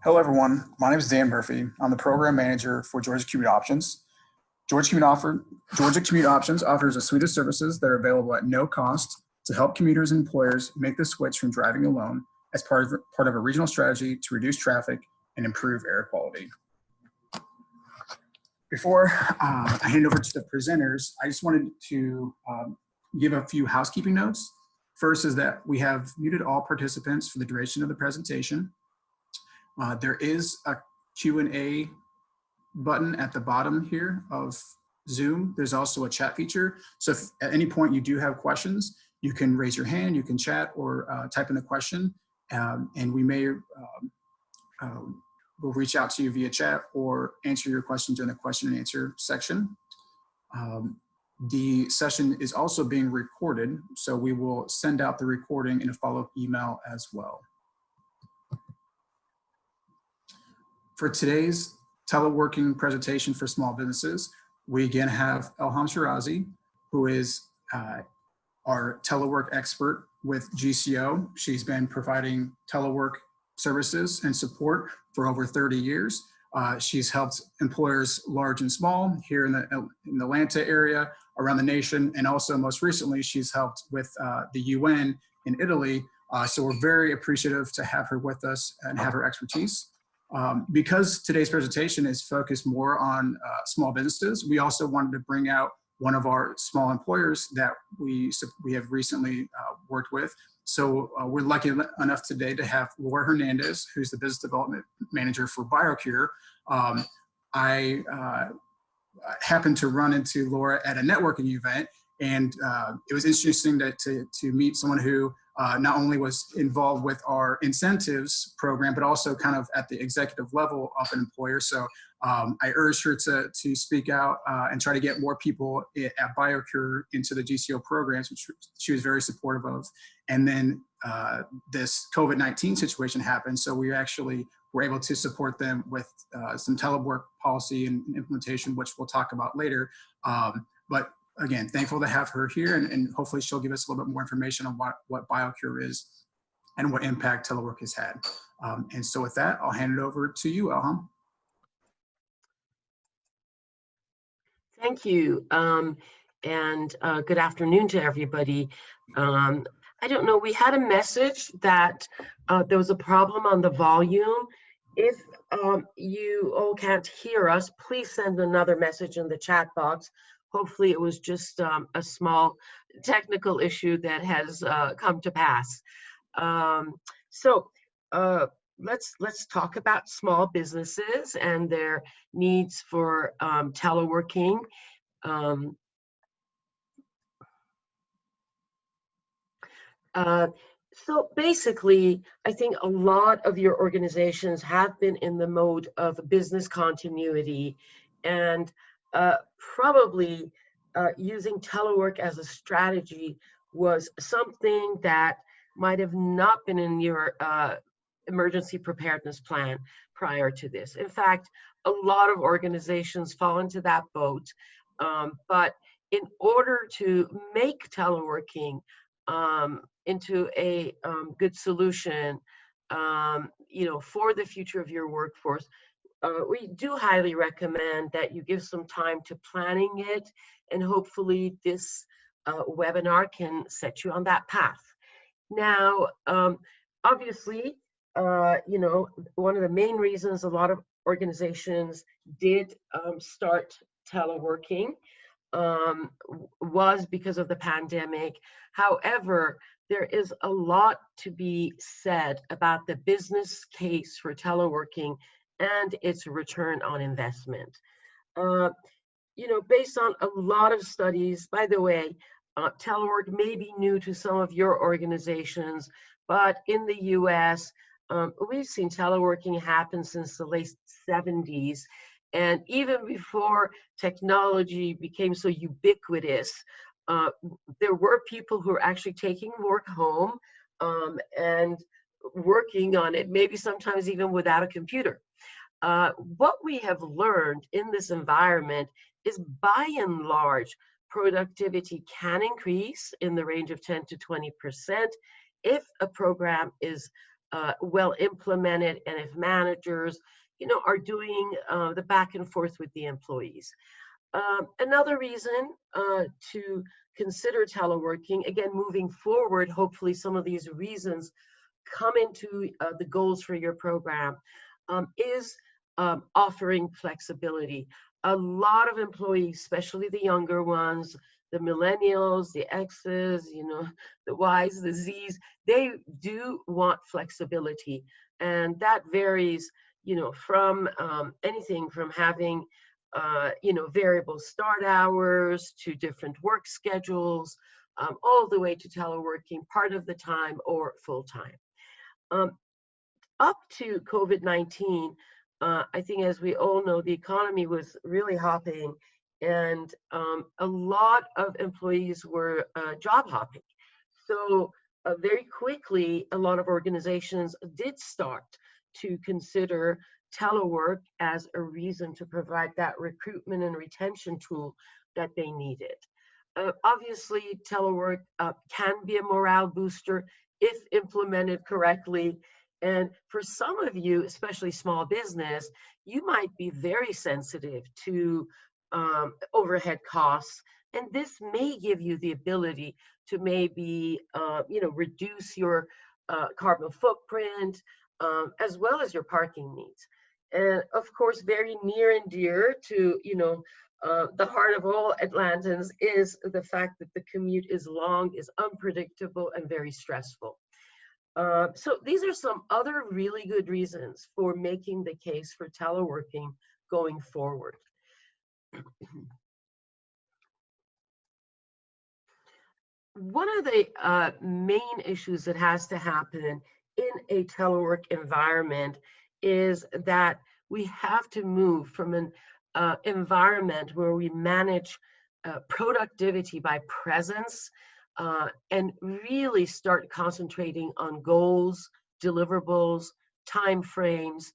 Hello, everyone. My name is Dan Murphy. I'm the program manager for Georgia Commute Options. Georgia Commute Options offers a suite of services that are available at no cost to help commuters and employers make the switch from driving alone as part of a regional strategy to reduce traffic and improve air quality. Before I hand over to the presenters, I just wanted to give a few housekeeping notes. First is that we have muted all participants for the duration of the presentation. There is a Q&A button at the bottom here of Zoom. There's also a chat feature. So if at any point you do have questions, you can raise your hand, you can chat or type in the question, and we may we'll reach out to you via chat or answer your questions in the question and answer section. The session is also being recorded, so we will send out the recording in a follow-up email as well. For today's teleworking presentation for small businesses, we again have Elham Shirazi, who is our telework expert with GCO. She's been providing telework services and support for over 30 years. She's helped employers large and small here in the Atlanta area, around the nation, and also most recently, she's helped with the UN in Italy. So we're very appreciative to have her with us and have her expertise. Because today's presentation is focused more on small businesses, we also wanted to bring out one of our small employers that we have recently worked with. So we're lucky enough today to have Laura Hernandez, who's the business development manager for BioCure. I happened to run into Laura at a networking event, and it was interesting to meet someone who not only was involved with our incentives program, but also kind of at the executive level of an employer. So I urged her to speak out and try to get more people at BioCure into the GCO programs, which she was very supportive of. And then this COVID-19 situation happened, so we actually were able to support them with some telework policy and implementation, which we'll talk about later. But again, thankful to have her here, and hopefully she'll give us a little bit more information on what BioCure is and what impact telework has had. And so with that, I'll hand it over to you, Elham. Thank you, and good afternoon to everybody. I don't know, we had a message that there was a problem on the volume. If you all can't hear us, please send another message in the chat box. Hopefully it was just a small technical issue that has come to pass. Let's talk about small businesses and their needs for teleworking. So basically, I think a lot of your organizations have been in the mode of business continuity, and probably using telework as a strategy was something that might have not been in your emergency preparedness plan prior to this. In fact, a lot of organizations fall into that boat, but in order to make teleworking into a good solution, for the future of your workforce, we do highly recommend that you give some time to planning it, and hopefully this webinar can set you on that path. Now, obviously, one of the main reasons a lot of organizations did start teleworking was because of the pandemic. However, there is a lot to be said about the business case for teleworking and its return on investment. Based on a lot of studies, by the way, telework may be new to some of your organizations, but in the US, we've seen teleworking happen since the late 70s. And even before technology became so ubiquitous, there were people who were actually taking work home and working on it, maybe sometimes even without a computer. What we have learned in this environment is, by and large, productivity can increase in the range of 10 to 20% if a program is well implemented, and if managers, are doing the back and forth with the employees. Another reason to consider teleworking, again, moving forward, hopefully some of these reasons come into the goals for your program, is offering flexibility. A lot of employees, especially the younger ones, the millennials, the X's, the Y's, the Z's, they do want flexibility. And that varies, from anything from having variable start hours to different work schedules, all the way to teleworking part of the time or full time. Up to COVID-19, I think, as we all know, the economy was really hopping, and a lot of employees were job hopping. So very quickly, a lot of organizations did start to consider telework as a reason to provide that recruitment and retention tool that they needed. Obviously, telework can be a morale booster if implemented correctly. And for some of you, especially small business, you might be very sensitive to overhead costs. And this may give you the ability to maybe, reduce your carbon footprint, as well as your parking needs. And of course, very near and dear to, the heart of all Atlantans is the fact that the commute is long, is unpredictable, and very stressful. So these are some other really good reasons for making the case for teleworking going forward. One of the main issues that has to happen in a telework environment is that we have to move from an environment where we manage productivity by presence, and really start concentrating on goals, deliverables, time frames,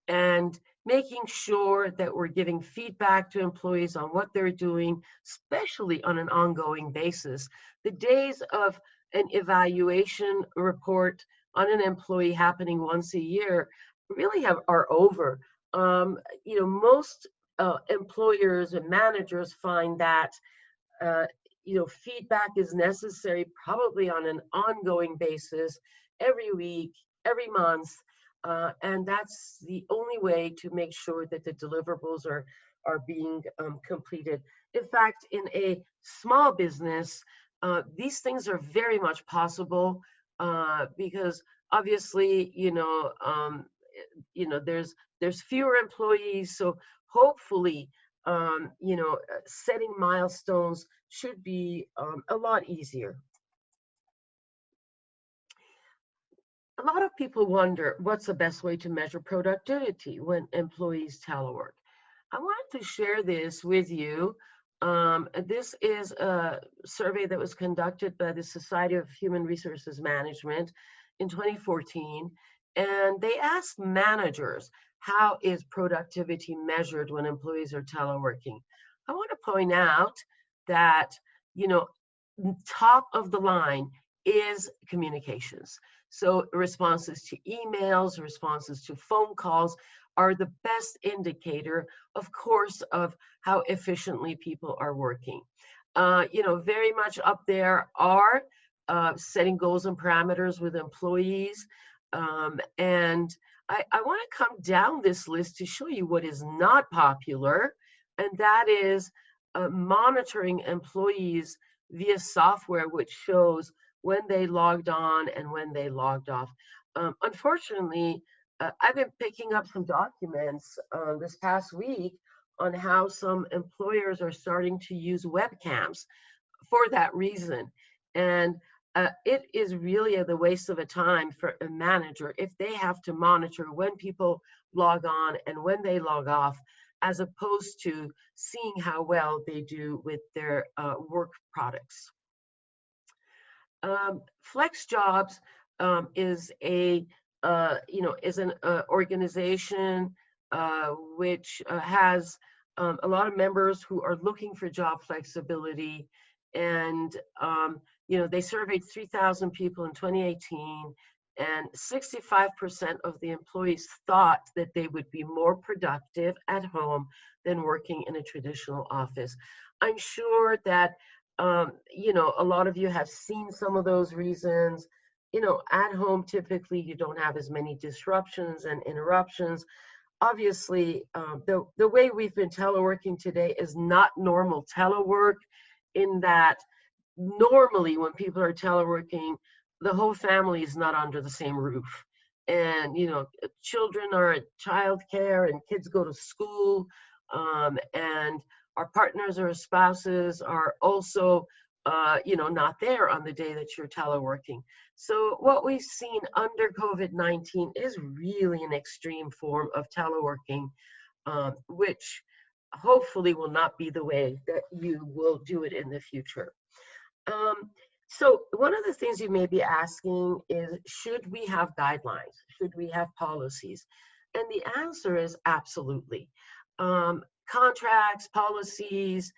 and making sure that we're giving feedback to employees on what they're doing, especially on an ongoing basis. The days of an evaluation report on an employee happening once a year really are over. Most employers and managers find that feedback is necessary probably on an ongoing basis, every week, every month, and that's the only way to make sure that the deliverables are being completed. In fact, in a small business, these things are very much possible, because obviously, there's fewer employees, so hopefully, setting milestones should be a lot easier. A lot of people wonder what's the best way to measure productivity when employees telework. I wanted to share this with you. This is a survey that was conducted by the Society of Human Resources Management in 2014, and they asked managers, how is productivity measured when employees are teleworking? I want to point out that, top of the line is communications. So responses to emails, responses to phone calls are the best indicator, of course, of how efficiently people are working. Very much up there are setting goals and parameters with employees. And I want to come down this list to show you what is not popular, and that is monitoring employees via software, which shows when they logged on and when they logged off. Unfortunately, I've been picking up some documents this past week on how some employers are starting to use webcams for that reason. And it is really the waste of a time for a manager if they have to monitor when people log on and when they log off, as opposed to seeing how well they do with their work products. Flex Jobs is an organization which has a lot of members who are looking for job flexibility, and they surveyed 3,000 people in 2018, And 65% of the employees thought that they would be more productive at home than working in a traditional office. I'm sure that, a lot of you have seen some of those reasons. At home, typically you don't have as many disruptions and interruptions. Obviously, the way we've been teleworking today is not normal telework, in that normally when people are teleworking, the whole family is not under the same roof. And, children are at childcare and kids go to school, and our partners or spouses are also, not there on the day that you're teleworking. So what we've seen under COVID-19 is really an extreme form of teleworking, which hopefully will not be the way that you will do it in the future. So one of the things you may be asking is, should we have guidelines? Should we have policies? And the answer is absolutely. Contracts, policies,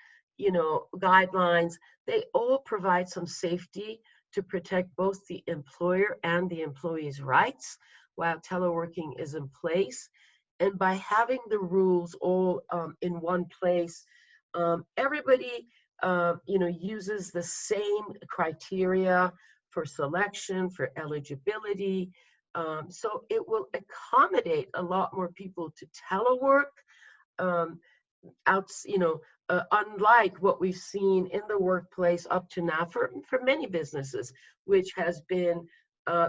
guidelines, they all provide some safety to protect both the employer and the employee's rights while teleworking is in place. And by having the rules all in one place, everybody uses the same criteria for selection, for eligibility. So it will accommodate a lot more people to telework, um, unlike what we've seen in the workplace up to now for many businesses, which has been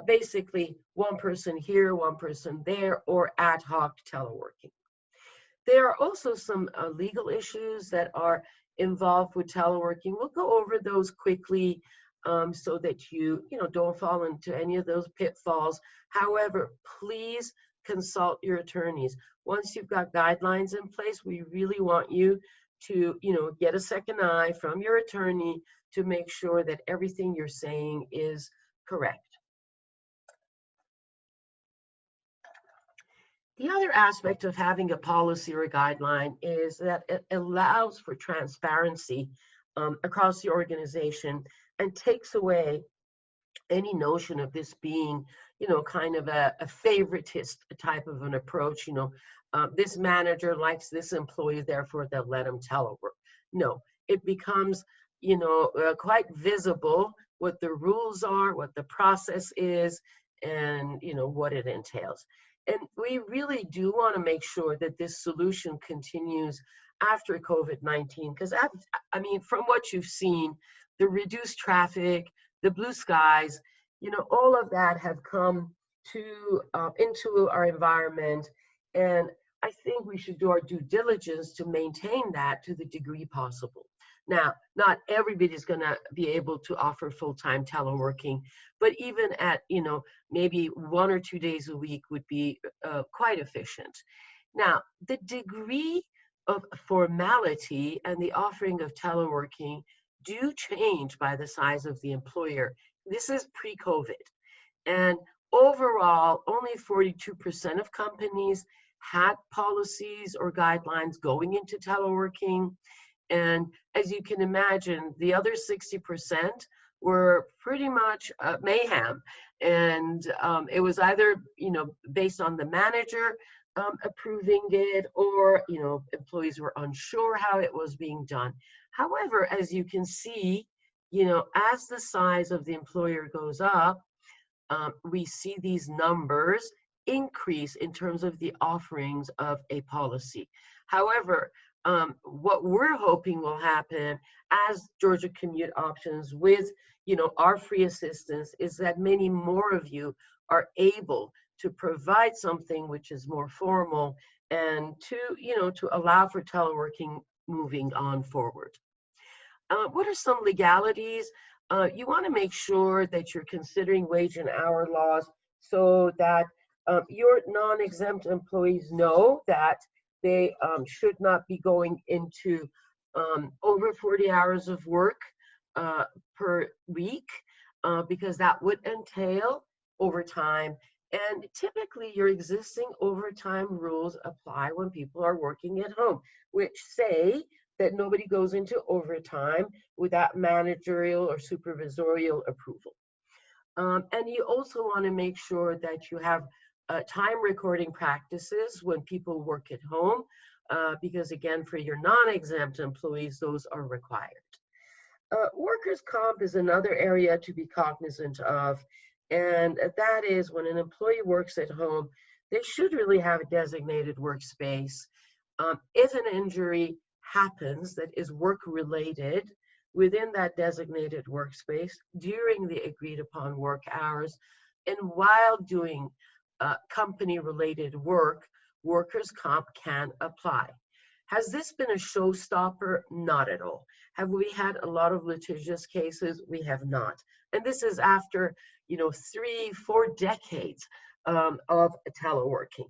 basically one person here, one person there, or ad hoc teleworking. There are also some legal issues that are involved with teleworking. We'll go over those quickly, so that you don't fall into any of those pitfalls. However, please consult your attorneys. Once you've got guidelines in place, we really want you to get a second eye from your attorney to make sure that everything you're saying is correct. The other aspect of having a policy or a guideline is that it allows for transparency across the organization and takes away any notion of this being, kind of a favoritist type of an approach. This manager likes this employee, therefore they'll let him telework. No, it becomes, quite visible what the rules are, what the process is, and what it entails. And we really do want to make sure that this solution continues after COVID-19, because from what you've seen, the reduced traffic, the blue skies, all of that have come to into our environment, and I think we should do our due diligence to maintain that to the degree possible. Now, not everybody's going to be able to offer full-time teleworking, but even at, maybe 1 or 2 days a week would be quite efficient. Now, the degree of formality and the offering of teleworking do change by the size of the employer. This is pre-COVID. And overall, only 42% of companies had policies or guidelines going into teleworking. And as you can imagine, the other 60% were pretty much mayhem. And it was either, based on the manager approving it, or, employees were unsure how it was being done. However, as you can see, as the size of the employer goes up, we see these numbers increase in terms of the offerings of a policy. However, what we're hoping will happen as Georgia Commute options with, our free assistance, is that many more of you are able to provide something which is more formal and to allow for teleworking moving on forward. What are some legalities? You want to make sure that you're considering wage and hour laws so that your non-exempt employees know that they should not be going into over 40 hours of work per week, because that would entail overtime. And typically your existing overtime rules apply when people are working at home, which say that nobody goes into overtime without managerial or supervisorial approval. And you also want to make sure that you have time recording practices when people work at home, because again, for your non-exempt employees, those are required. Workers' comp is another area to be cognizant of, and that is when an employee works at home, they should really have a designated workspace. If an injury happens that is work-related within that designated workspace during the agreed-upon work hours and while doing company-related work, workers' comp can apply. Has this been a showstopper? Not at all. Have we had a lot of litigious cases? We have not. And this is after, 3-4 decades of teleworking.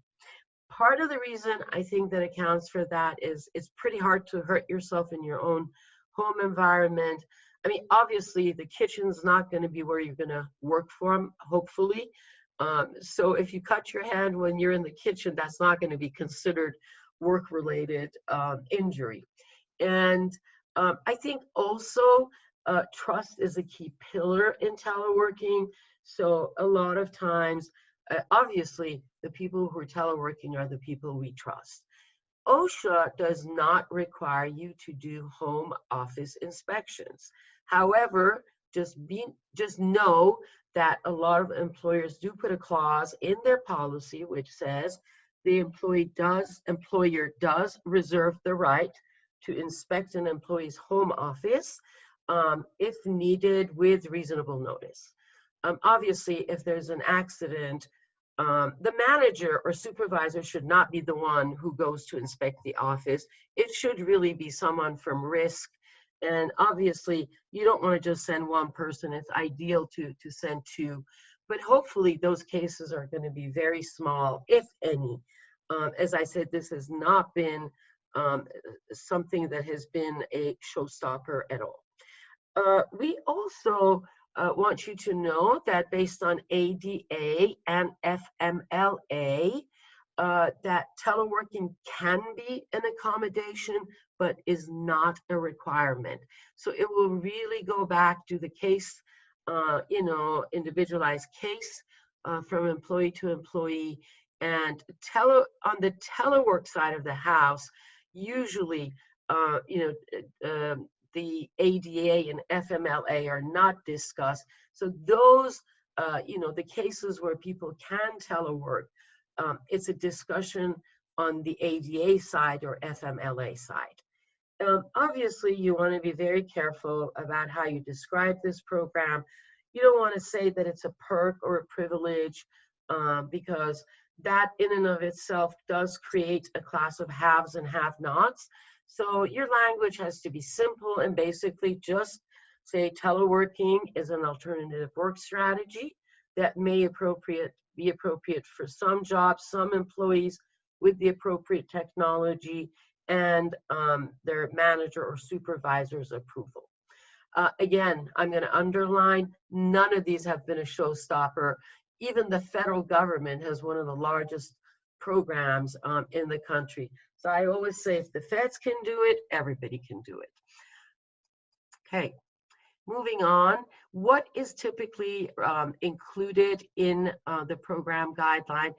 Part of the reason I think that accounts for that is it's pretty hard to hurt yourself in your own home environment. I mean, obviously the kitchen's not going to be where you're going to work from, hopefully. So if you cut your hand when you're in the kitchen, that's not going to be considered work-related injury. And I think also trust is a key pillar in teleworking. So a lot of times, obviously, the people who are teleworking are the people we trust. OSHA does not require you to do home office inspections. However, just know that a lot of employers do put a clause in their policy which says the employer does reserve the right to inspect an employee's home office if needed with reasonable notice. Obviously, if there's an accident, the manager or supervisor should not be the one who goes to inspect the office. It should really be someone from risk. And obviously, you don't want to just send one person. It's ideal to send two. But hopefully, those cases are going to be very small, if any. As I said, this has not been something that has been a showstopper at all. We also want you to know that based on ADA and FMLA, that teleworking can be an accommodation, but is not a requirement. So it will really go back to the case, individualized case from employee to employee. And on the telework side of the house, usually, the ADA and FMLA are not discussed. So those, the cases where people can telework, it's a discussion on the ADA side or FMLA side. Obviously, you want to be very careful about how you describe this program. You don't want to say that it's a perk or a privilege because that in and of itself does create a class of haves and have-nots. So your language has to be simple and basically just say teleworking is an alternative work strategy that may be appropriate for some jobs, some employees with the appropriate technology and their manager or supervisor's approval. Again, I'm going to underline, none of these have been a showstopper. Even the federal government has one of the largest programs in the country. So I always say if the feds can do it, everybody can do it. Okay, moving on. What is typically included in the program guideline?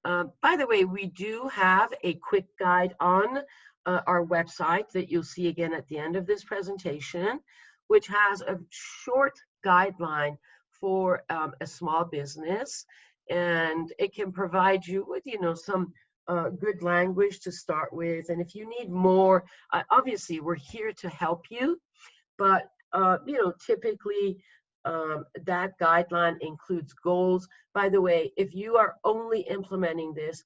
By the way, we do have a quick guide on our website that you'll see again at the end of this presentation, which has a short guideline for a small business, and it can provide you with, some good language to start with. And if you need more, obviously we're here to help you, but typically that guideline includes goals. By the way, if you are only implementing this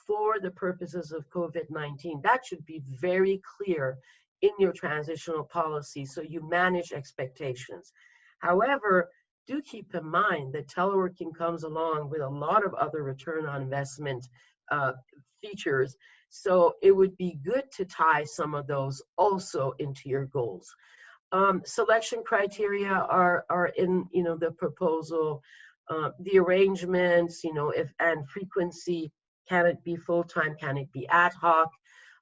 for the purposes of COVID-19, that should be very clear in your transitional policy so you manage expectations. However, do keep in mind that teleworking comes along with a lot of other return on investment features. So it would be good to tie some of those also into your goals. Selection criteria are in the proposal. The arrangements, and frequency, can it be full-time, can it be ad hoc,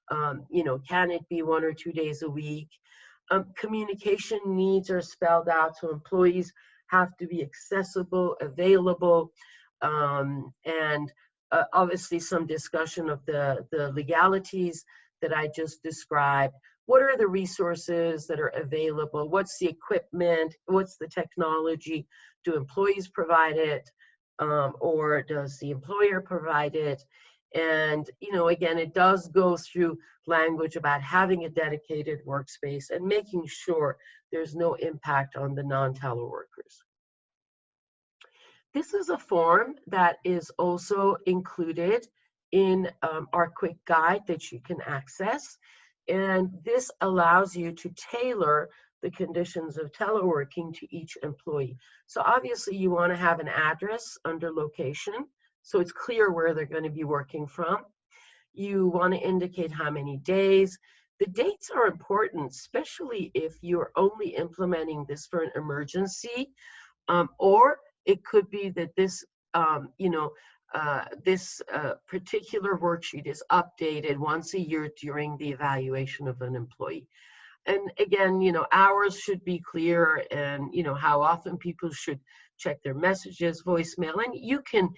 can it be 1 or 2 days a week? Communication needs are spelled out, so employees have to be accessible, available, and obviously some discussion of the legalities that I just described. What are the resources that are available? What's the equipment? What's the technology? Do employees provide it, or does the employer provide it? And, again, it does go through language about having a dedicated workspace and making sure there's no impact on the non-teleworkers. This is a form that is also included in our quick guide that you can access. And this allows you to tailor the conditions of teleworking to each employee. So obviously you want to have an address under location, so it's clear where they're going to be working from. You want to indicate how many days. The dates are important, especially if you're only implementing this for an emergency, or it could be that this, this particular worksheet is updated once a year during the evaluation of an employee. And again, hours should be clear, and how often people should check their messages, voicemail, and you can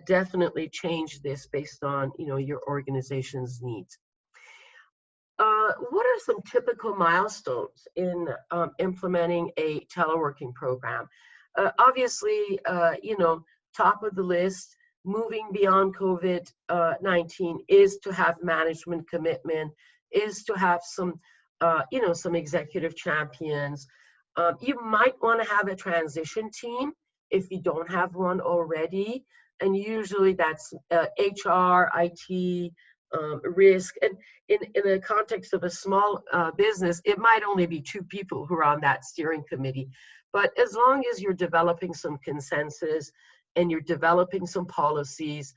definitely change this based on your organization's needs. What are some typical milestones in implementing a teleworking program? Obviously, top of the list, moving beyond COVID-19 is to have management commitment, is to have some, some executive champions. You might want to have a transition team if you don't have one already. And usually that's HR, IT, risk. And in the context of a small business, it might only be 2 people who are on that steering committee. But as long as you're developing some consensus and you're developing some policies,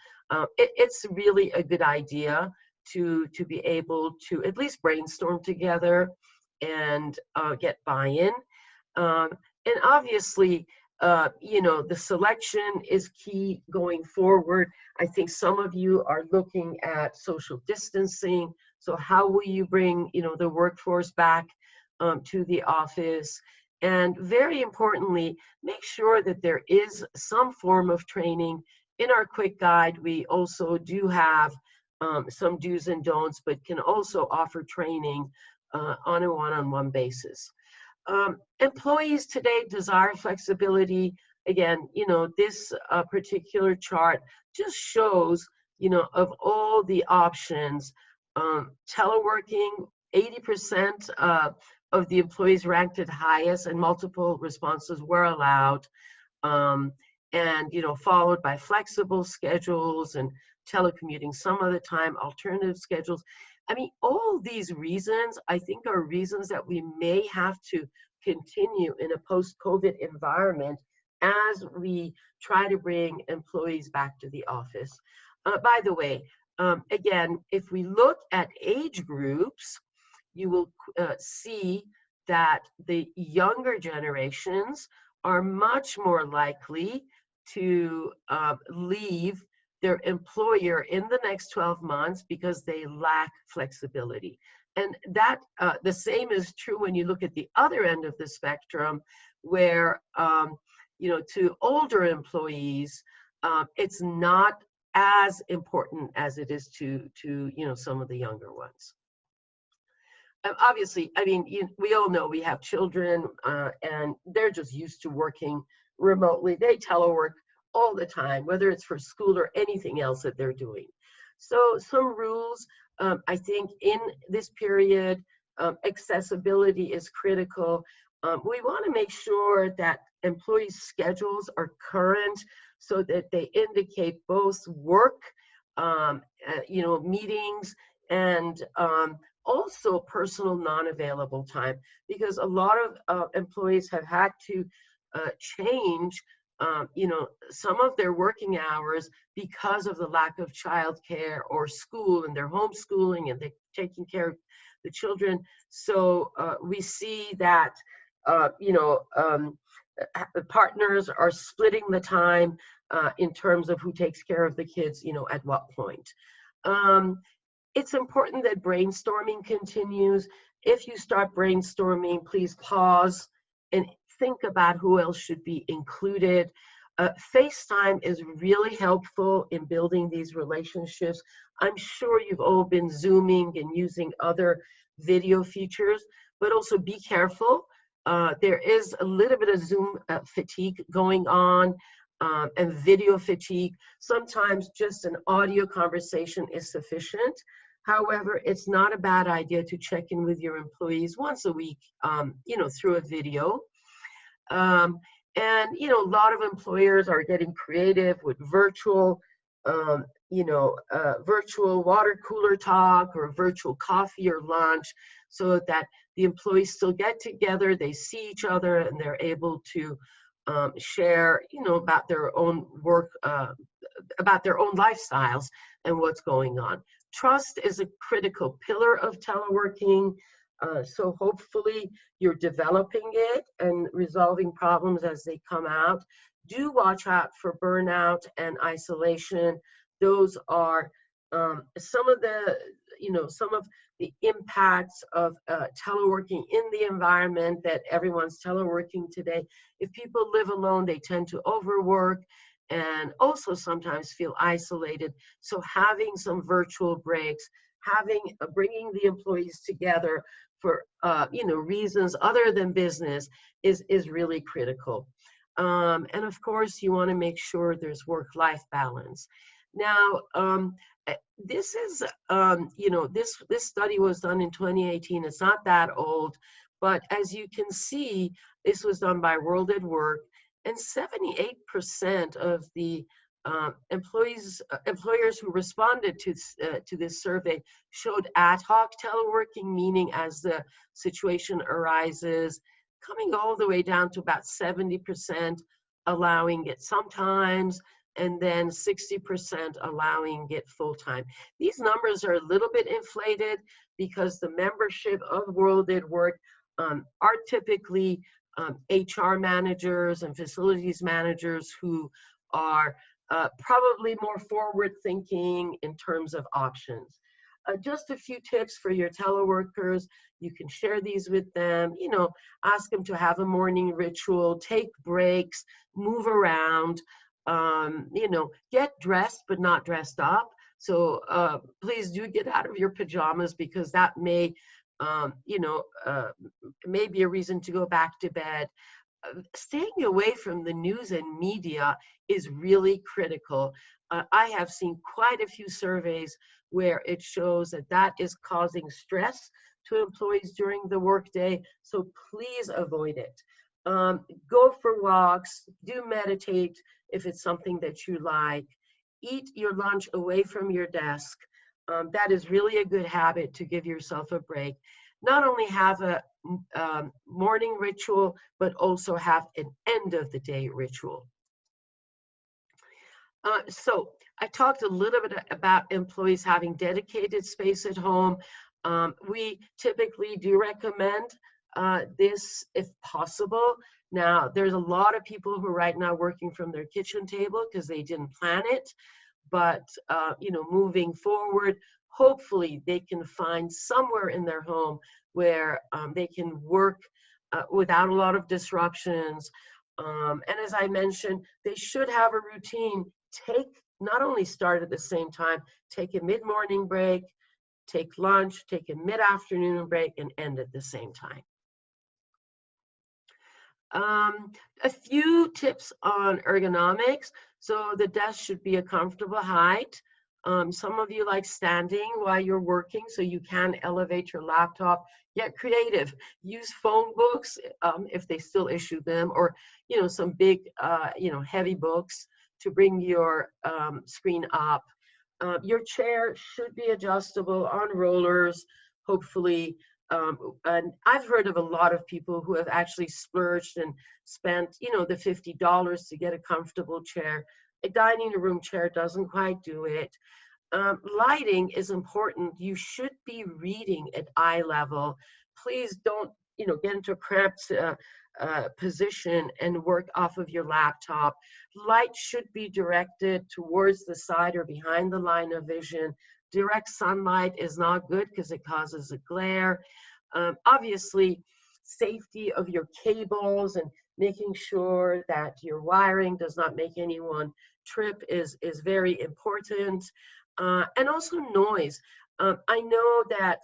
it's really a good idea to be able to at least brainstorm together and get buy-in. And obviously, the selection is key going forward. I think some of you are looking at social distancing. So how will you bring, the workforce back to the office? And very importantly, make sure that there is some form of training. In our quick guide, we also do have some do's and don'ts, but can also offer training on a one-on-one basis. Employees today desire flexibility. Again, this particular chart just shows, of all the options, teleworking, 80% of the employees ranked it highest, and multiple responses were allowed. And, followed by flexible schedules and telecommuting some of the time, alternative schedules. I mean, all these reasons, I think, are reasons that we may have to continue in a post-COVID environment as we try to bring employees back to the office. By the way, again, if we look at age groups, you will see that the younger generations are much more likely to leave their employer in the next 12 months because they lack flexibility. And that the same is true when you look at the other end of the spectrum, where to older employees, it's not as important as it is to some of the younger ones. Obviously, I mean, we all know we have children, and they're just used to working remotely. They telework all the time, whether it's for school or anything else that they're doing. So some rules, I think in this period, accessibility is critical. We want to make sure that employees' schedules are current so that they indicate both work, meetings, and also personal non-available time, because a lot of employees have had to change some of their working hours because of the lack of childcare or school, and they're homeschooling and they're taking care of the children. So we see that partners are splitting the time in terms of who takes care of the kids, at what point. It's important that brainstorming continues. If you start brainstorming, please pause and think about who else should be included. FaceTime is really helpful in building these relationships. I'm sure you've all been Zooming and using other video features, but also be careful. There is a little bit of Zoom fatigue going on, and video fatigue. Sometimes just an audio conversation is sufficient. However, it's not a bad idea to check in with your employees once a week, through a video. And a lot of employers are getting creative with virtual, virtual water cooler talk or virtual coffee or lunch, so that the employees still get together, they see each other, and they're able to share, about their own work, about their own lifestyles and what's going on. Trust is a critical pillar of teleworking. So hopefully you're developing it and resolving problems as they come out. Do watch out for burnout and isolation. Those are some of the impacts of teleworking in the environment that everyone's teleworking today. If people live alone, they tend to overwork and also sometimes feel isolated. So having some virtual breaks, bringing the employees together for reasons other than business is really critical. And of course, you want to make sure there's work-life balance. Now, this is this study was done in 2018. It's not that old, but as you can see, this was done by World at Work, and 78% of the employers who responded to this survey showed ad hoc teleworking, meaning as the situation arises, coming all the way down to about 70% allowing it sometimes, and then 60% allowing it full-time. These numbers are a little bit inflated because the membership of World at Work are typically HR managers and facilities managers who are probably more forward-thinking in terms of options. Just a few tips for your teleworkers. You can share these with them, ask them to have a morning ritual, take breaks, move around, get dressed but not dressed up. So please do get out of your pajamas, because that may be a reason to go back to bed. Staying away from the news and media is really critical. I have seen quite a few surveys where it shows that is causing stress to employees during the workday, so please avoid it. Go for walks, do meditate if it's something that you like. Eat your lunch away from your desk. That is really a good habit to give yourself a break. Not only have a morning ritual, but also have an end of the day ritual. So I talked a little bit about employees having dedicated space at home. We typically do recommend this if possible. Now, there's a lot of people who are right now working from their kitchen table because they didn't plan it. But, moving forward, hopefully they can find somewhere in their home where they can work without a lot of disruptions. And as I mentioned, they should have a routine. Not only start at the same time, take a mid-morning break, take lunch, take a mid-afternoon break, and end at the same time. A few tips on ergonomics. So the desk should be a comfortable height. Some of you like standing while you're working, so you can elevate your laptop. Get creative. Use phone books if they still issue them, or some big, heavy books to bring your screen up. Your chair should be adjustable on rollers, hopefully. And I've heard of a lot of people who have actually splurged and spent, the $50 to get a comfortable chair. A dining room chair doesn't quite do it. Lighting is important. You should be reading at eye level. Please don't, get into a cramped position and work off of your laptop. Light should be directed towards the side or behind the line of vision. Direct sunlight is not good because it causes a glare. Obviously, safety of your cables and making sure that your wiring does not make anyone trip is very important. And also noise. I know that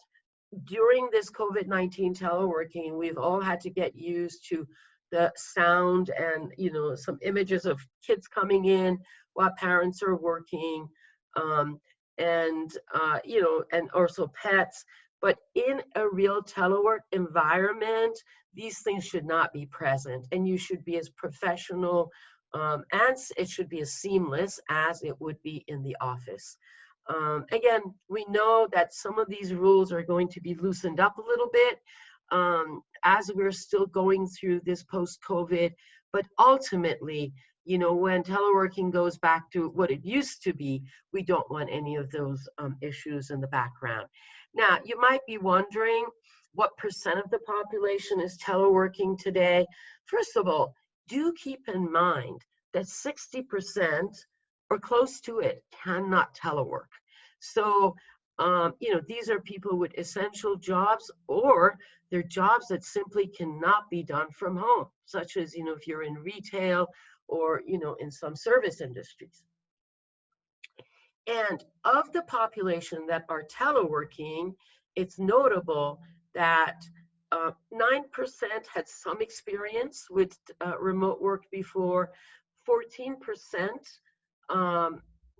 during this COVID-19 teleworking, we've all had to get used to the sound and, some images of kids coming in while parents are working, um, and also pets. But in a real telework environment, these things should not be present, and you should be as professional, and it should be as seamless as it would be in the office. Again, we know that some of these rules are going to be loosened up a little bit as we're still going through this post-COVID, but ultimately, when teleworking goes back to what it used to be, we don't want any of those issues in the background. Now, you might be wondering what % of the population is teleworking today. First of all, do keep in mind that 60% or close to it cannot telework. So, these are people with essential jobs, or they're jobs that simply cannot be done from home, such as, if you're in retail or, in some service industries. And of the population that are teleworking, it's notable that 9% had some experience with remote work before, 14%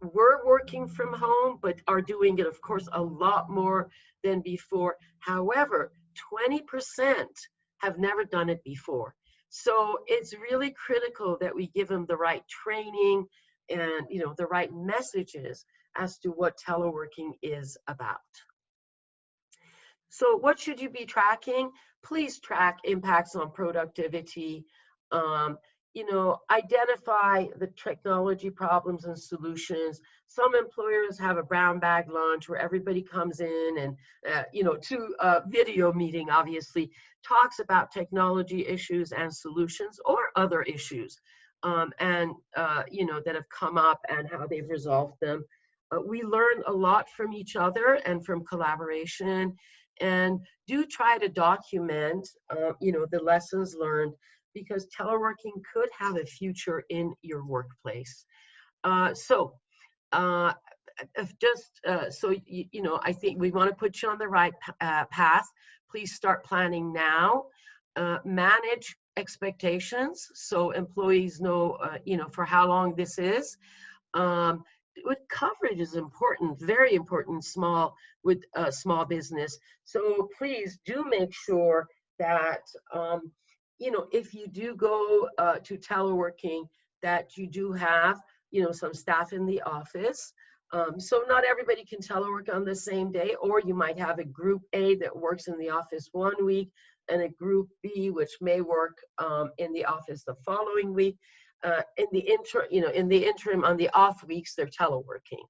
were working from home, but are doing it, of course, a lot more than before. However, 20% have never done it before. So it's really critical that we give them the right training and, the right messages as to what teleworking is about. So what should you be tracking? Please track impacts on productivity. Identify the technology problems and solutions. Some employers have a brown bag lunch where everybody comes in and, to a video meeting, obviously, talks about technology issues and solutions or other issues, that have come up and how they've resolved them. We learn a lot from each other and from collaboration, and do try to document, the lessons learned, because teleworking could have a future in your workplace. I think we want to put you on the right path. Please start planning now. Manage expectations so employees know, for how long this is. With coverage is important, very important, with small business. So please do make sure that, if you do go to teleworking, that you do have, some staff in the office. So not everybody can telework on the same day, or you might have a group A that works in the office one week and a group B which may work in the office the following week. In the interim, on the off weeks, they're teleworking.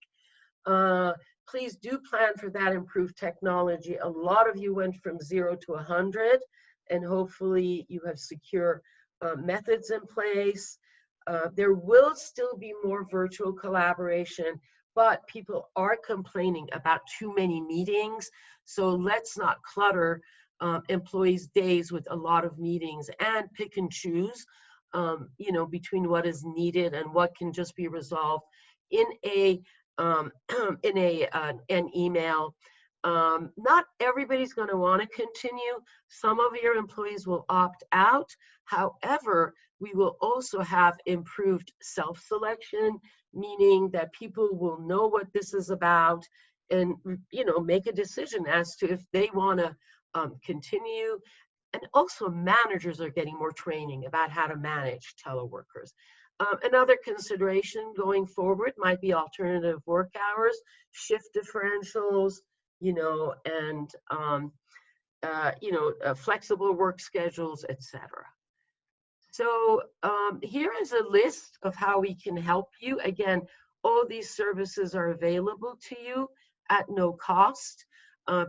Please do plan for that improved technology. A lot of you went from 0 to 100, and hopefully you have secure methods in place. There will still be more virtual collaboration, but people are complaining about too many meetings. So let's not clutter employees' days with a lot of meetings, and pick and choose between what is needed and what can just be resolved in an email. Not everybody's going to want to continue. Some of your employees will opt out. However, we will also have improved self-selection, meaning that people will know what this is about and, make a decision as to if they want to continue. And also, managers are getting more training about how to manage teleworkers. Another consideration going forward might be alternative work hours, shift differentials, and flexible work schedules, etc. So here is a list of how we can help you. Again, all these services are available to you at no cost.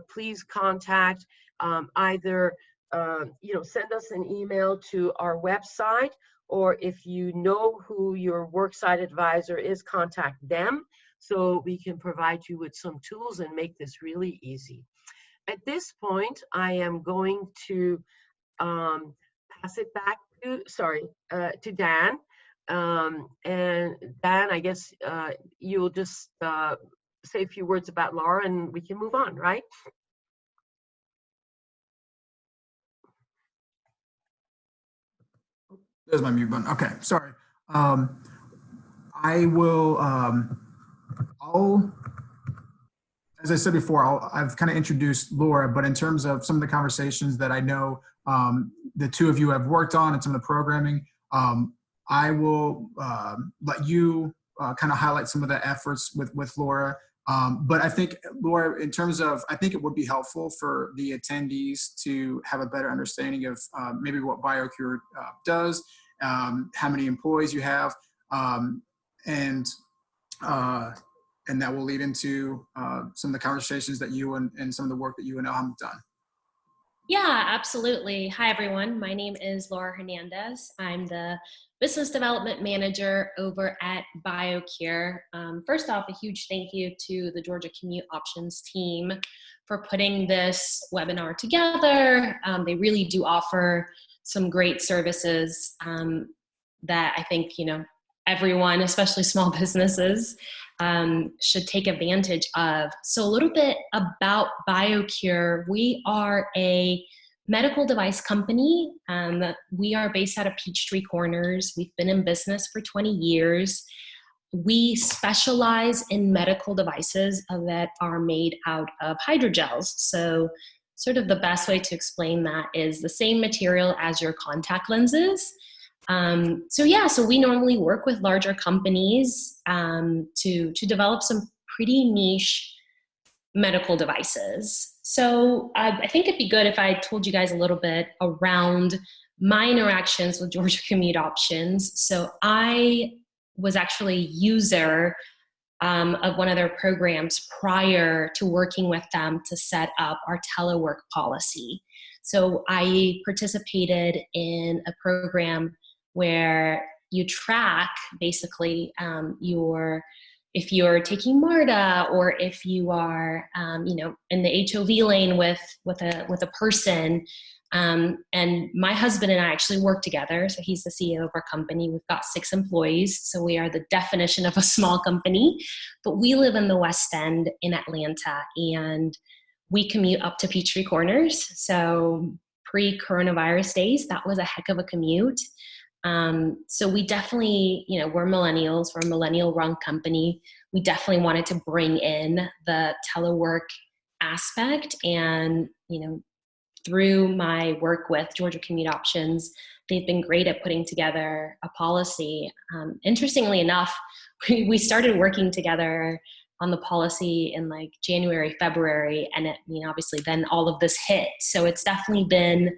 Please contact either send us an email to our website, or if you know who your worksite advisor is, contact them so we can provide you with some tools and make this really easy. At this point, I am going to pass it back to Dan. And Dan, I guess you'll just say a few words about Laura and we can move on, right? There's my mute button. Okay, sorry. I will, I'll, as I said before, I've kind of introduced Laura, but in terms of some of the conversations that I know the two of you have worked on and some of the programming, I will let you kind of highlight some of the efforts with Laura. But I think, Laura, in terms of, I think it would be helpful for the attendees to have a better understanding of maybe what BioCure does, how many employees you have, and that will lead into some of the conversations that you and some of the work that you and Elham have done. Yeah, absolutely. Hi, everyone. My name is Laura Hernandez. I'm the Business Development Manager over at BioCure. First off, a huge thank you to the Georgia Commute Options team for putting this webinar together. They really do offer some great services that I think, everyone, especially small businesses, should take advantage of. So a little bit about BioCure. We are a medical device company. We are based out of Peachtree Corners. We've been in business for 20 years. We specialize in medical devices that are made out of hydrogels. So sort of the best way to explain that is the same material as your contact lenses. So we normally work with larger companies to develop some pretty niche medical devices. So I think it'd be good if I told you guys a little bit around my interactions with Georgia Commute Options. So I was actually a user of one of their programs prior to working with them to set up our telework policy. So I participated in a program where you track basically if you're taking MARTA or if you are in the HOV lane with a person. And my husband and I actually work together. So he's the CEO of our company. We've got 6 employees. So we are the definition of a small company, but we live in the West End in Atlanta and we commute up to Peachtree Corners. So pre-coronavirus days, that was a heck of a commute. So we definitely, we're millennials, we're a millennial run company. We definitely wanted to bring in the telework aspect and, through my work with Georgia Commute Options, they've been great at putting together a policy. Interestingly enough, we started working together on the policy in like January, February, and obviously then all of this hit. So it's definitely been,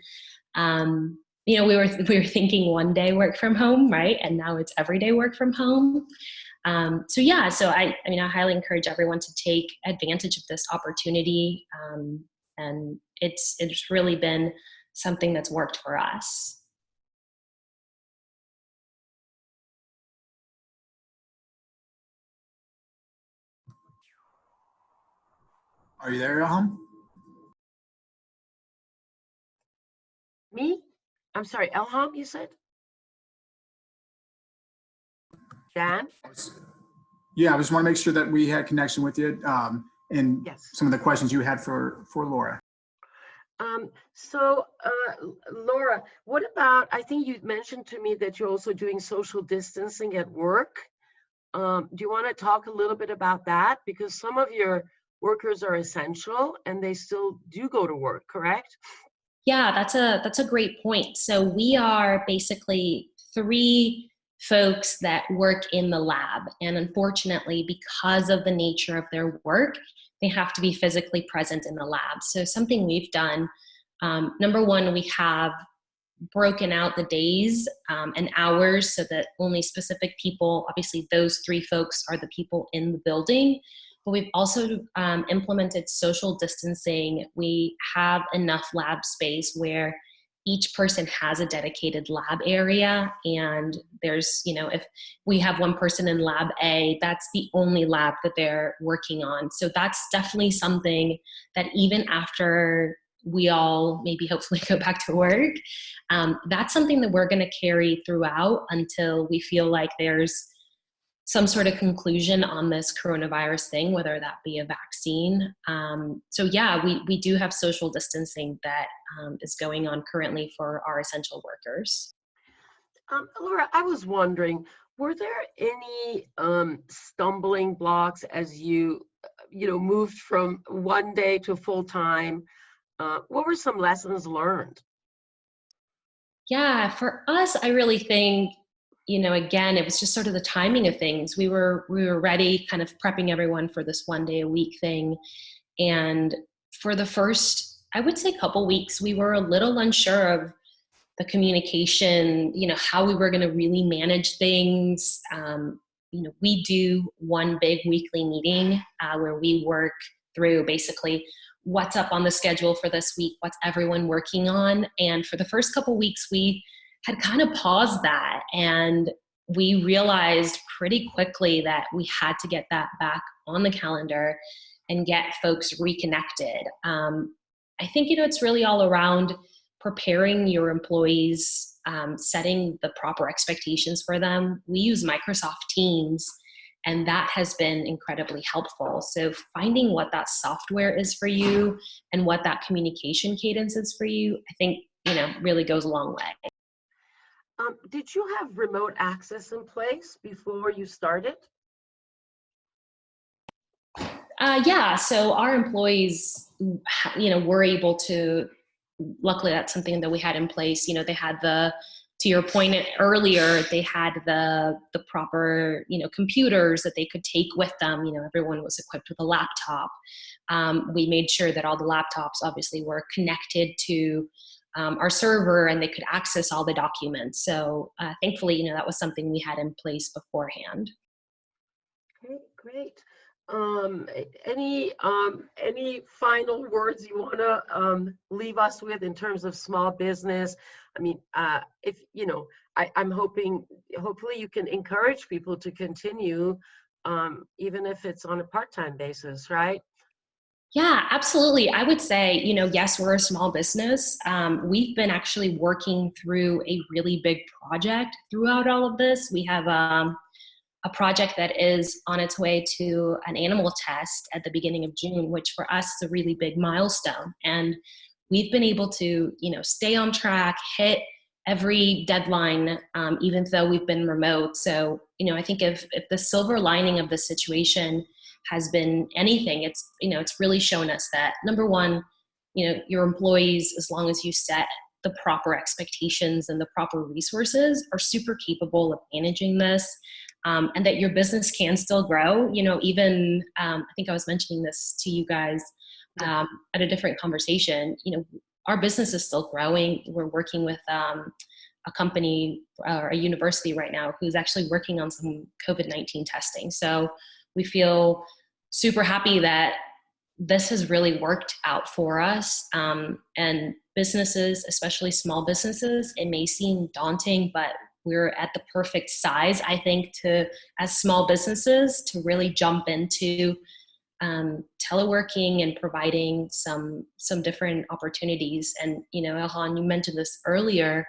we were thinking one day work from home, right? And now it's everyday work from home. So I highly encourage everyone to take advantage of this opportunity. And it's really been something that's worked for us. Are you there, Elham? Me? I'm sorry, Elham, you said? Dan? Yeah, I just want to make sure that we had connection with you and Yes. some of the questions you had for Laura. Laura, what about, I think you mentioned to me that you're also doing social distancing at work. Do you want to talk a little bit about that? Because some of your workers are essential and they still do go to work, correct? Yeah, that's a great point. So we are basically 3 folks that work in the lab. And unfortunately, because of the nature of their work, they have to be physically present in the lab. So something we've done, number one, we have broken out the days and hours so that only specific people, obviously those 3 folks are the people in the building, but we've also implemented social distancing. We have enough lab space where each person has a dedicated lab area, and there's, if we have one person in lab A, that's the only lab that they're working on. So that's definitely something that even after we all maybe hopefully go back to work. That's something that we're going to carry throughout until we feel like there's some sort of conclusion on this coronavirus thing, whether that be a vaccine. So yeah, we do have social distancing that is going on currently for our essential workers. Laura, I was wondering, were there any stumbling blocks as you moved from one day to full time? What were some lessons learned? Yeah, for us, I really think, again, it was just sort of the timing of things. We were ready, kind of prepping everyone for this 1 day a week thing. And for the first, I would say, couple weeks, we were a little unsure of the communication, how we were going to really manage things. We do one big weekly meeting where we work through basically what's up on the schedule for this week, what's everyone working on. And for the first couple weeks, we had kind of paused that, and we realized pretty quickly that we had to get that back on the calendar and get folks reconnected. I think, it's really all around preparing your employees, setting the proper expectations for them. We use Microsoft Teams, and that has been incredibly helpful. So finding what that software is for you and what that communication cadence is for you, I think, really goes a long way. Did you have remote access in place before you started? Yeah, so our employees, were able to, luckily that's something that we had in place. They had to your point earlier, they had the proper, computers that they could take with them. Everyone was equipped with a laptop. We made sure that all the laptops obviously were connected to our server and they could access all the documents. So thankfully, that was something we had in place beforehand. Okay, great. Any final words you want to leave us with in terms of small business? I mean, I'm hoping, hopefully you can encourage people to continue, even if it's on a part-time basis, right? Yeah, absolutely. I would say, yes, we're a small business. We've been actually working through a really big project throughout all of this. We have a project that is on its way to an animal test at the beginning of June, which for us is a really big milestone. And we've been able to, stay on track, hit every deadline, even though we've been remote. So, I think if the silver lining of the situation has been anything, it's really shown us that, number one, your employees, as long as you set the proper expectations and the proper resources, are super capable of managing this. And that your business can still grow, even, I think I was mentioning this to you guys at a different conversation, our business is still growing. We're working with a company or a university right now who's actually working on some COVID-19 testing. So we feel super happy that this has really worked out for us. And businesses, especially small businesses, it may seem daunting, but we're at the perfect size, I think, as small businesses to really jump into teleworking and providing some different opportunities. And, Elhan, you mentioned this earlier,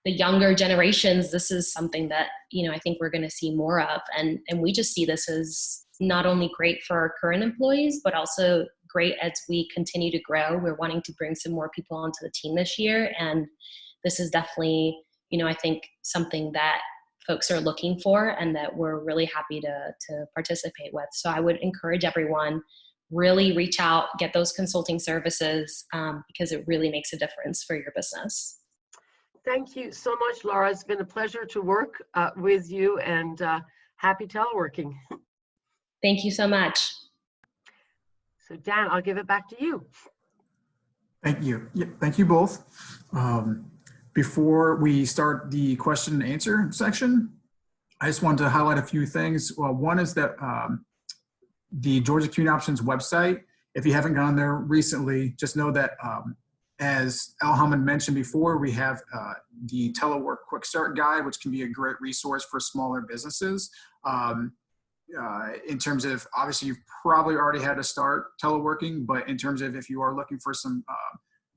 the younger generations, this is something that, I think we're going to see more of. And we just see this as not only great for our current employees, but also great as we continue to grow. We're wanting to bring some more people onto the team this year. And this is definitely, I think something that folks are looking for and that we're really happy to participate with. So I would encourage everyone, really reach out, get those consulting services, because it really makes a difference for your business. Thank you so much, Laura. It's been a pleasure to work with you, and happy teleworking. Thank you so much. So Dan, I'll give it back to you. Thank you. Yeah, thank you both. Before we start the question and answer section, I just wanted to highlight a few things. Well, one is that the Georgia Commute Options website, if you haven't gone there recently, just know that as Elhan mentioned before, we have the Telework Quick Start Guide, which can be a great resource for smaller businesses. In terms of, obviously, you've probably already had to start teleworking, but in terms of if you are looking for some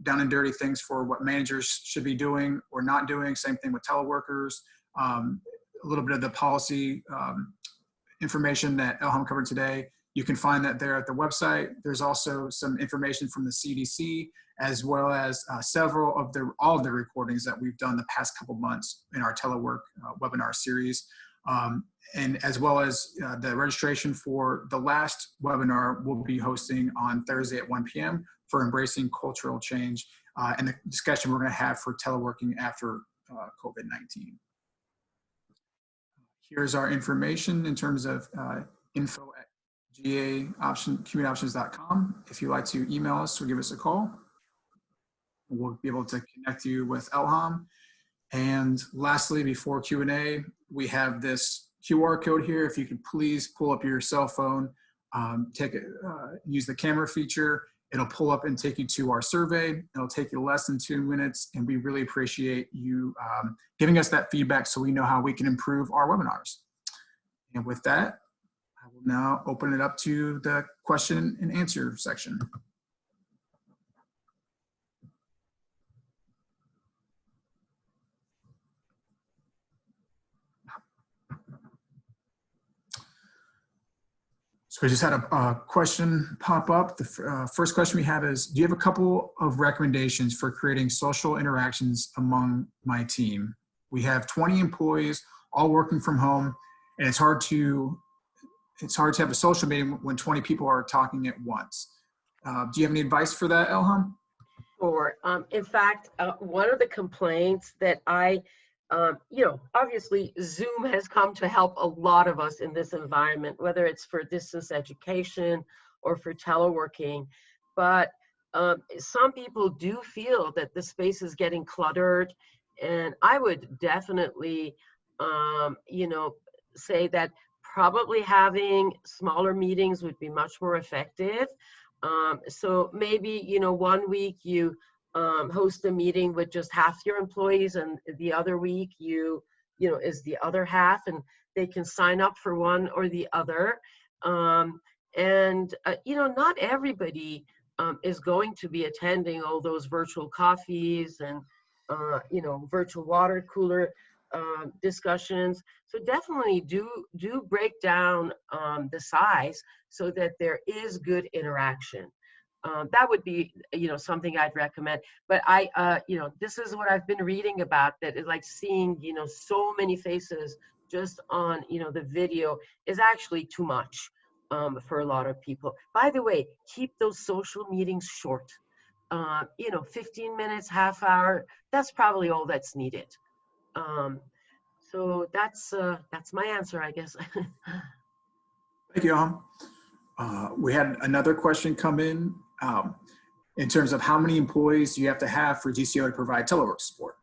down and dirty things for what managers should be doing or not doing. Same thing with teleworkers. A little bit of the policy information that Elham covered today. You can find that there at the website. There's also some information from the CDC, as well as all of the recordings that we've done the past couple months in our telework webinar series. And as well as the registration for the last webinar we'll be hosting on Thursday at 1 p.m. for embracing cultural change and the discussion we're going to have for teleworking after COVID-19. Here's our information in terms of info@commuteoptions.com. If you'd like to email us or give us a call, we'll be able to connect you with Elham. And lastly, before Q&A, we have this QR code here. If you could please pull up your cell phone, use the camera feature. It'll pull up and take you to our survey. It'll take you less than 2 minutes, and we really appreciate you giving us that feedback so we know how we can improve our webinars. And with that, I will now open it up to the question and answer section. So we just had a question pop up. The first question we have is, do you have a couple of recommendations for creating social interactions among my team? We have 20 employees all working from home, and it's hard to have a social meeting when 20 people are talking at once. Do you have any advice for that, Elham? Sure. In fact, one of the complaints that obviously Zoom has come to help a lot of us in this environment, whether it's for distance education or for teleworking. But some people do feel that the space is getting cluttered. And I would definitely, say that probably having smaller meetings would be much more effective. So maybe, 1 week you host a meeting with just half your employees, and the other week is the other half, and they can sign up for one or the other. Not everybody is going to be attending all those virtual coffees and virtual water cooler discussions. So definitely do break down the size so that there is good interaction. That would be, something I'd recommend. But this is what I've been reading about, that is like seeing, so many faces just on, the video is actually too much for a lot of people. By the way, keep those social meetings short. 15 minutes, half hour, that's probably all that's needed. So that's my answer, I guess. Thank you, Elham. We had another question come in terms of how many employees do you have to have for GCO to provide telework support?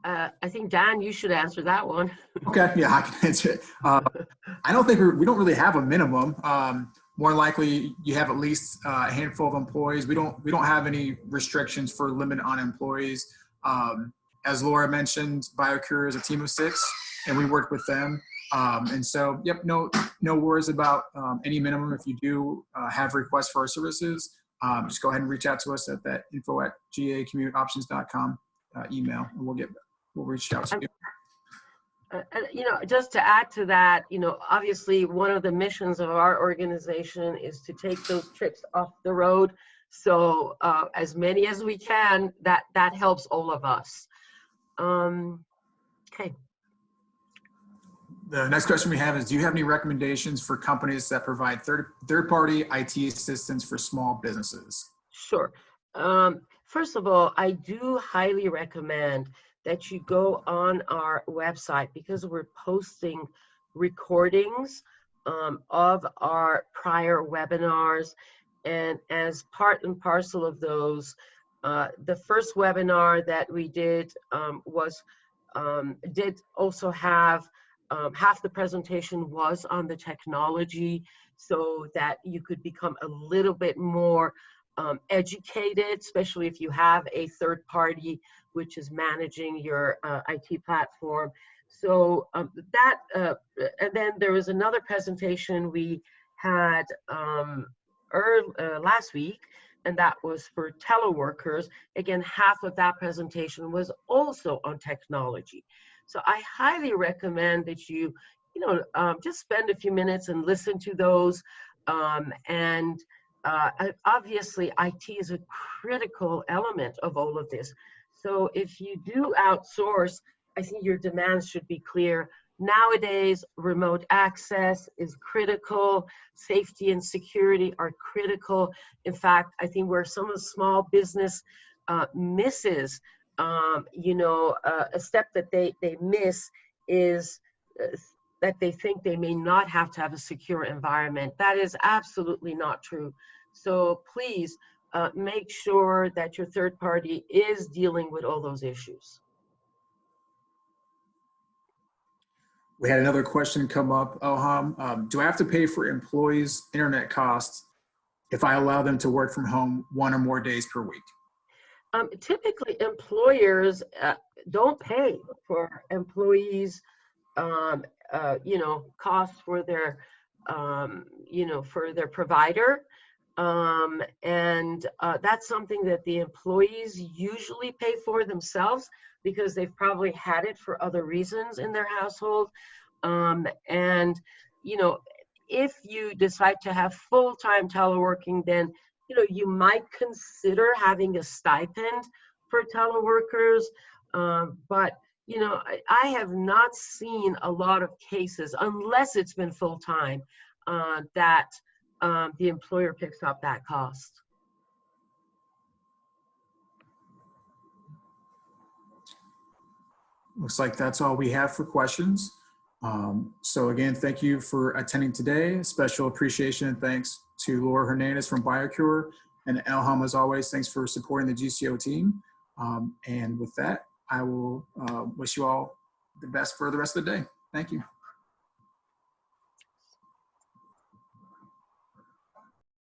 I think, Dan, you should answer that one. Okay, yeah, I can answer it. I don't think we don't really have a minimum. More likely, you have at least a handful of employees. We don't have any restrictions for limit on employees. As Laura mentioned, BioCure is a team of 6, and we work with them. And so, yep, no worries about any minimum. If you do have requests for our services, just go ahead and reach out to us at that info@gacommuteoptions.com email, and we'll reach out to you. Just to add to that, obviously one of the missions of our organization is to take those trips off the road. So as many as we can, that helps all of us. Okay. The next question we have is, do you have any recommendations for companies that provide third-party IT assistance for small businesses? Sure. First of all, I do highly recommend that you go on our website, because we're posting recordings of our prior webinars. And as part and parcel of those, the first webinar that we did did also have half the presentation was on the technology, so that you could become a little bit more educated, especially if you have a third party which is managing your IT platform. So and then there was another presentation we had last week, and that was for teleworkers. Again, half of that presentation was also on technology. So I highly recommend that you just spend a few minutes and listen to those. Obviously, IT is a critical element of all of this. So if you do outsource, I think your demands should be clear. Nowadays, remote access is critical. Safety and security are critical. In fact, I think where some of the small business misses, a step that they miss is that they think they may not have to have a secure environment. That is absolutely not true. So please make sure that your third party is dealing with all those issues. We had another question come up, Elham. Do I have to pay for employees' internet costs if I allow them to work from home 1 or more days per week? Typically, employers don't pay for employees' costs for their, for their provider. That's something that the employees usually pay for themselves because they've probably had it for other reasons in their household. If you decide to have full-time teleworking, then, you might consider having a stipend for teleworkers. But I have not seen a lot of cases, unless it's been full-time, that the employer picks up that cost. Looks like that's all we have for questions. So again, thank you for attending today. Special appreciation and thanks to Laura Hernandez from BioCure, and Elham, as always, thanks for supporting the GCO team. And with that, I will wish you all the best for the rest of the day. Thank you.